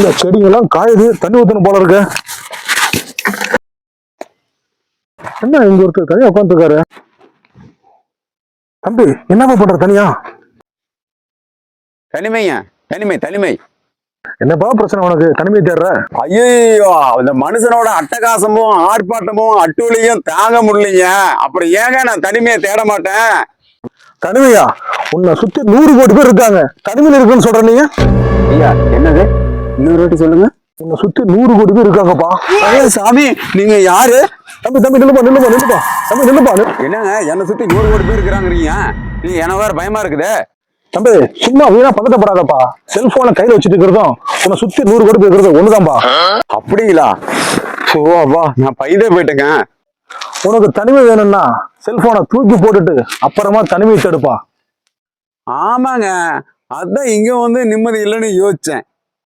இந்த செடிங்கெல்லாம் காயுது, தண்ணி ஊத்தணும் போல இருக்கு. என்ன இங்க ஒருத்தர் தனியா உட்காந்துருக்காரு? தம்பி என்னப்பா பண்ற தனியா? தனிமையா? தனிமை தனிமை. என்னப்பா பிரச்சனை உனக்கு? தனிமை தேடுற? ஐயோ, இந்த மனுஷனோட அட்டகாசமும் ஆர்ப்பாட்டமும் அட்டூழியும் தாங்க முடியலைங்க. அப்புறம் ஏங்க நான் தனிமையை தேட மாட்டேன்? தனிமையா? உன்னை சுத்தி 100 கோடி பேர் இருக்காங்க, தனிமையில் இருக்குன்னு சொல்ற நீங்க? ஐயா என்னது? இன்னொரு வாட்டி சொல்லுங்க. உன்னை சுத்தி 100 கோடி பேர் இருக்காங்கப்பா. சாமி நீங்க யாரு? தம்பி தம்பி நில்லுப்பா நில்லுப்பா நில்லுப்பா தம்பி நில்லுப்பா. என்னங்க என்னை சுத்தி 100 கோடி பேர் இருக்கிறாங்கிறீங்க? நீங்க என்ன வேற பயமா இருக்குது? தம்பி சும்மா வீணா பதட்டப்படாதப்பா. செல்போனை கையில வச்சுட்டு இருக்கிறதும் உன்னை சுத்தி 100 கோடி பேர் இருக்கிறது ஒண்ணுதான்பா. அப்படிங்களா? ஓவா, நான் பைதே போயிட்டேங்க. உனக்கு தனிமை வேணும்னா செல்போனை தூக்கி போட்டுட்டு அப்புறமா தனிமையை தேடுப்பா. ஆமாங்க, அதான் இங்க வந்து நிம்மதி இல்லைன்னு யோசிச்சேன்.